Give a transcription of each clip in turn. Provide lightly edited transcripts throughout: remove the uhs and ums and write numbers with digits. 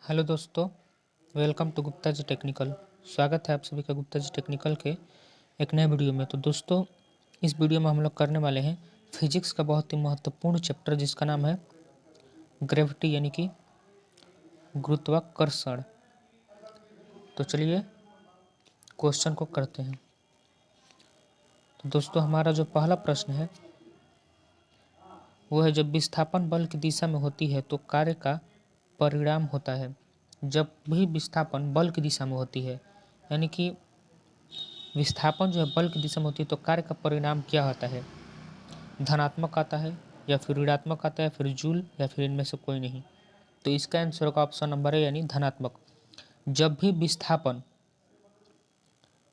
Hello दोस्तों, welcome to Gupta ji technical. स्वागत है आप सभी का गुप्ता जी टेक्निकल के एक नए वीडियो में। तो दोस्तों, इस वीडियो में हम लोग करने वाले हैं फिजिक्स का बहुत ही महत्वपूर्ण चैप्टर जिसका नाम है ग्रेविटी यानी कि गुरुत्वाकर्षण। तो चलिए क्वेश्चन को करते हैं। तो दोस्तों, हमारा जो पहला प्रश्न है वो है, जब विस्थापन बल की दिशा में होती है तो कार्य का परिणाम होता है। जब भी विस्थापन बल की दिशा में होती है यानी कि विस्थापन जो है बल की दिशा में होती है तो कार्य का परिणाम क्या होता है? धनात्मक आता है या फिर ऋणात्मक आता है, फिर जूल, या फिर इनमें से कोई नहीं। तो इसका आंसर होगा ऑप्शन नंबर ए यानी धनात्मक। जब भी विस्थापन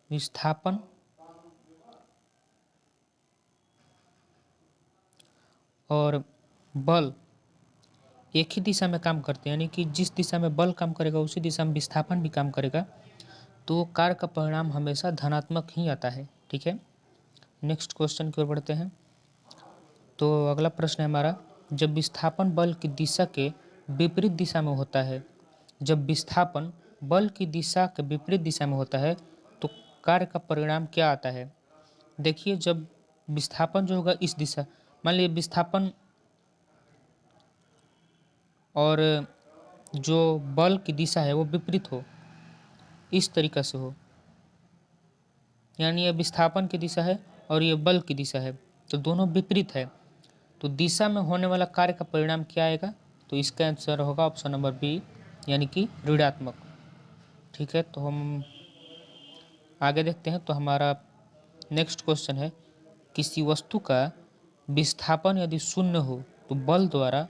विस्थापन और बल एक ही दिशा में काम करते हैं, यानी कि जिस दिशा में बल काम करेगा उसी दिशा में विस्थापन भी काम करेगा, तो कार्य का परिणाम हमेशा धनात्मक ही आता है। ठीक है, नेक्स्ट क्वेश्चन की ओर बढ़ते हैं। तो अगला प्रश्न है हमारा, जब विस्थापन बल की दिशा के विपरीत दिशा में होता है, जब विस्थापन बल की दिशा के विपरीत दिशा में होता है तो कार्य का परिणाम क्या आता है? देखिए, जब विस्थापन जो होगा इस दिशा, मान लीजिए विस्थापन और जो बल की दिशा है वो विपरीत हो, इस तरीक़ा से हो, यानी ये विस्थापन की दिशा है और ये बल की दिशा है, तो दोनों विपरीत है, तो दिशा में होने वाला कार्य का परिणाम क्या आएगा? तो इसका आंसर होगा ऑप्शन नंबर बी यानी कि ऋणात्मक। ठीक है, तो हम आगे देखते हैं। तो हमारा नेक्स्ट क्वेश्चन है, किसी वस्तु का विस्थापन यदि शून्य हो तो बल द्वारा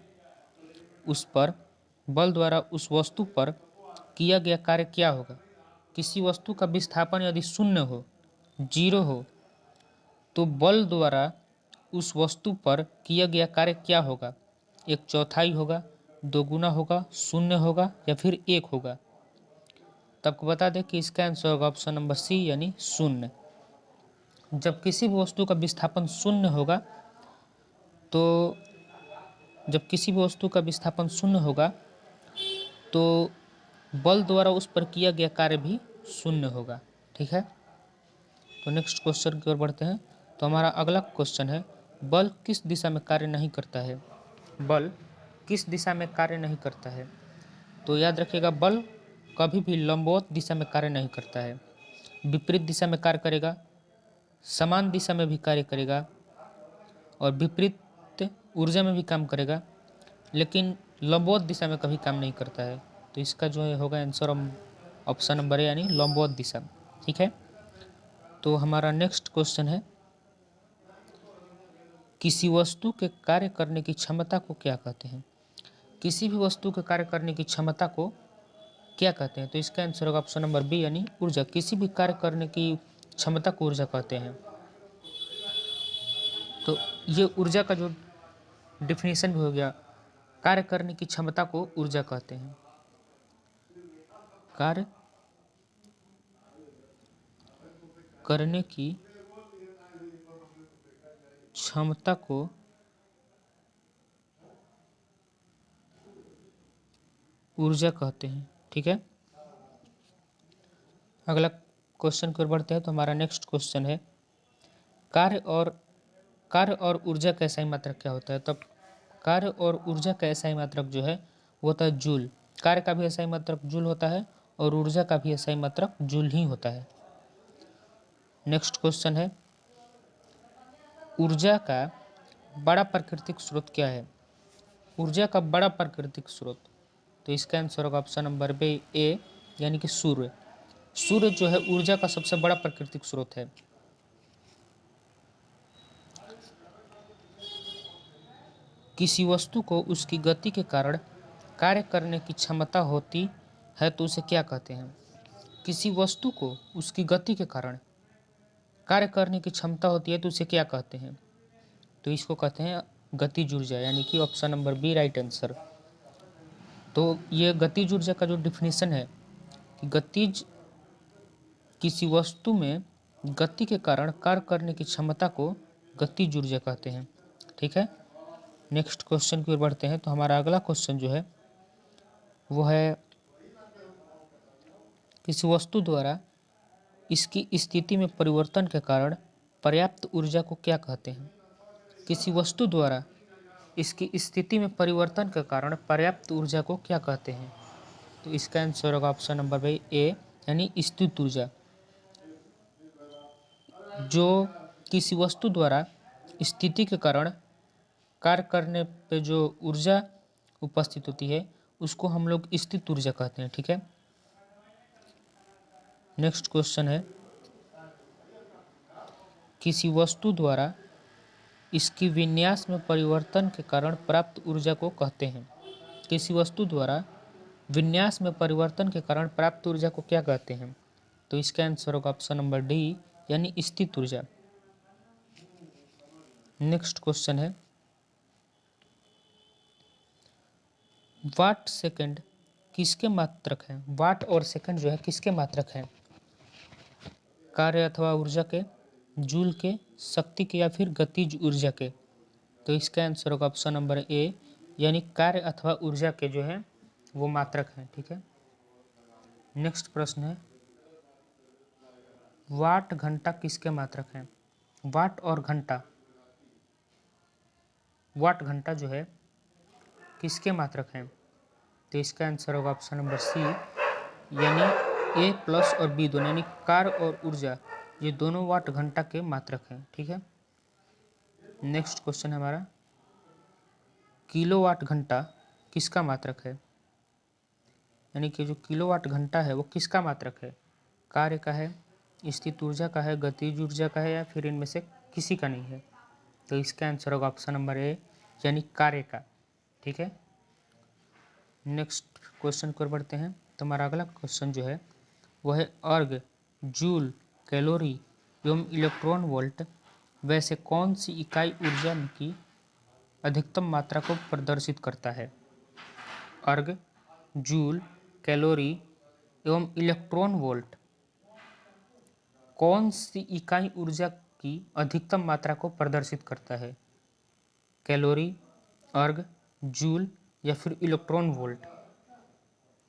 उस वस्तु पर किया गया कार्य क्या होगा? किसी वस्तु का विस्थापन यदि शून्य हो, जीरो हो, तो बल द्वारा उस वस्तु पर किया गया कार्य क्या होगा? एक चौथाई होगा, दोगुना होगा, शून्य होगा या फिर एक होगा? तो आपको बता दें कि इसका आंसर होगा ऑप्शन नंबर सी यानी शून्य। जब किसी भी वस्तु का विस्थापन शून्य होगा तो जब किसी भी वस्तु का विस्थापन शून्य होगा तो बल द्वारा उस पर किया गया कार्य भी शून्य होगा। ठीक है, तो नेक्स्ट क्वेश्चन की ओर बढ़ते हैं। तो हमारा अगला क्वेश्चन है, बल किस दिशा में कार्य नहीं करता है? बल किस दिशा में कार्य नहीं करता है? तो याद रखिएगा, बल कभी भी लंबवत दिशा में कार्य नहीं करता है, विपरीत दिशा में कार्य करेगा, समान दिशा में भी कार्य करेगा और विपरीत ऊर्जा में भी काम करेगा, लेकिन लंबवत दिशा में कभी काम नहीं करता है। तो इसका जो है होगा आंसर ऑप्शन नंबर ए यानी लंबवत दिशा। ठीक है, तो हमारा नेक्स्ट क्वेश्चन है, किसी वस्तु के कार्य करने की क्षमता को क्या कहते हैं? किसी भी वस्तु के कार्य करने की क्षमता को क्या कहते हैं? तो इसका आंसर होगा ऑप्शन नंबर बी यानी ऊर्जा। किसी भी कार्य करने की क्षमता को ऊर्जा कहते हैं। तो ये ऊर्जा का जो डिफिनीशन भी हो गया, कार्य करने की क्षमता को ऊर्जा कहते हैं। कार्य करने की क्षमता को ऊर्जा कहते हैं। ठीक है, अगला क्वेश्चन की ओर बढ़ते हैं। तो हमारा नेक्स्ट क्वेश्चन है, कार्य और ऊर्जा का SI मात्रक क्या होता है? तब कार्य और ऊर्जा का SI मात्रक जो है वो होता है जूल। कार्य का भी SI मात्रक जूल होता है और ऊर्जा का भी SI मात्रक जूल ही होता है। नेक्स्ट क्वेश्चन है, ऊर्जा का बड़ा प्राकृतिक स्रोत क्या है? ऊर्जा का बड़ा प्राकृतिक स्रोत, तो इसका आंसर होगा ऑप्शन नंबर बी ए यानी कि सूर्य। सूर्य जो है ऊर्जा का सबसे बड़ा प्राकृतिक स्रोत है। किसी वस्तु को उसकी गति के कारण कार्य करने की क्षमता होती है तो उसे क्या कहते हैं? किसी वस्तु को उसकी गति के कारण कार्य करने की क्षमता होती है तो उसे क्या कहते हैं? तो इसको कहते हैं गतिज ऊर्जा, यानी कि option number B right answer. तो ये गतिज ऊर्जा का जो डिफिनीशन है कि गतिज किसी वस्तु में गति के कारण कार्य करने की क्षमता को गतिज ऊर्जा कहते हैं। ठीक है, नेक्स्ट क्वेश्चन की ओर बढ़ते हैं। तो हमारा अगला क्वेश्चन जो है वो है, किसी वस्तु द्वारा इसकी स्थिति में परिवर्तन के कारण पर्याप्त ऊर्जा को क्या कहते हैं? किसी वस्तु द्वारा इसकी स्थिति में परिवर्तन के कारण पर्याप्त ऊर्जा को क्या कहते हैं? तो इसका आंसर होगा ऑप्शन नंबर भाई ए, यानी स्थित ऊर्जा। जो किसी वस्तु द्वारा स्थिति के कारण कार्य करने पे जो ऊर्जा उपस्थित होती है उसको हम लोग स्थित ऊर्जा कहते हैं। ठीक है, नेक्स्ट क्वेश्चन है, किसी वस्तु द्वारा इसकी विन्यास में परिवर्तन के कारण प्राप्त ऊर्जा को कहते हैं? किसी वस्तु द्वारा विन्यास में परिवर्तन के कारण प्राप्त ऊर्जा को क्या कहते हैं? तो इसका आंसर होगा ऑप्शन नंबर डी, यानी स्थित ऊर्जा। नेक्स्ट क्वेश्चन है, वाट सेकंड किसके मात्रक हैं? वाट और सेकंड जो है किसके मात्रक हैं? कार्य अथवा ऊर्जा के, जूल के, शक्ति के, या फिर गतिज ऊर्जा के? तो इसका आंसर होगा ऑप्शन नंबर ए, यानी कार्य अथवा ऊर्जा के जो है वो मात्रक हैं। ठीक है, नेक्स्ट प्रश्न है, वाट घंटा किसके मात्रक हैं? वाट और घंटा, वाट घंटा जो है किसके मात्रक हैं? तो इसका आंसर होगा ऑप्शन नंबर सी, यानी ए प्लस और बी दोनों, यानी कार्य और ऊर्जा, ये दोनों वाट घंटा के मात्रक हैं। ठीक है, नेक्स्ट क्वेश्चन है हमारा, किलोवाट घंटा किसका मात्रक है? यानी कि जो किलोवाट घंटा है वो किसका मात्रक है? कार्य का है, स्थित ऊर्जा का है, गतिज ऊर्जा का है, या फिर इनमें से किसी का नहीं है? तो इसका आंसर होगा ऑप्शन नंबर ए, यानी कार्य का। ठीक है, नेक्स्ट क्वेश्चन की ओर बढ़ते हैं। तो हमारा अगला क्वेश्चन जो है वह है, अर्ग, जूल, कैलोरी एवं इलेक्ट्रॉन वोल्ट वैसे कौन सी इकाई ऊर्जा की अधिकतम मात्रा को प्रदर्शित करता है? अर्ग, जूल, कैलोरी एवं इलेक्ट्रॉन वोल्ट कौन सी इकाई ऊर्जा की अधिकतम मात्रा को प्रदर्शित करता है? कैलोरी, अर्ग, जूल, या फिर इलेक्ट्रॉन वोल्ट?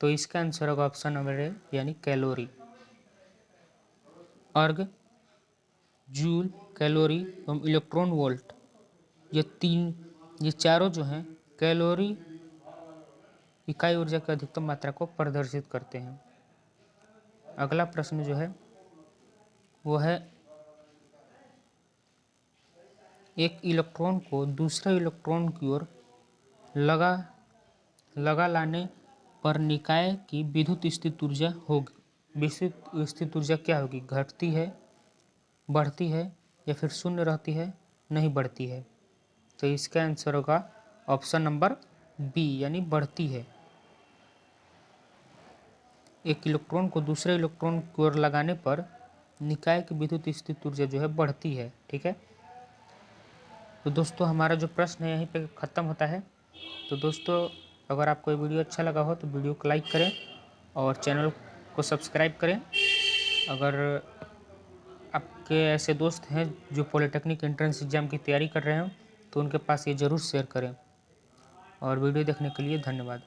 तो इसका आंसर होगा ऑप्शन नंबर ए, यानी कैलोरी। अर्ग, जूल, कैलोरी एवं इलेक्ट्रॉन वोल्ट, ये चारों जो हैं कैलोरी इकाई ऊर्जा की अधिकतम मात्रा को प्रदर्शित करते हैं। अगला प्रश्न जो है वो है, एक इलेक्ट्रॉन को दूसरे इलेक्ट्रॉन की ओर लगा लाने पर निकाय की विद्युत स्थित ऊर्जा होगी, विद्युत स्थित ऊर्जा क्या होगी? घटती है, बढ़ती है, या फिर शून्य रहती है, नहीं बढ़ती है? तो इसका आंसर होगा ऑप्शन नंबर बी, यानी बढ़ती है। एक इलेक्ट्रॉन को दूसरे इलेक्ट्रॉन की ओर लगाने पर निकाय की विद्युत स्थित ऊर्जा जो है बढ़ती है। ठीक है, तो दोस्तों हमारा जो प्रश्न है यहीं पे ख़त्म होता है। तो दोस्तों अगर आपको ये वीडियो अच्छा लगा हो तो वीडियो को लाइक करें और चैनल को सब्सक्राइब करें। अगर आपके ऐसे दोस्त हैं जो पॉलिटेक्निक एंट्रेंस एग्ज़ाम की तैयारी कर रहे हैं तो उनके पास ये ज़रूर शेयर करें। और वीडियो देखने के लिए धन्यवाद।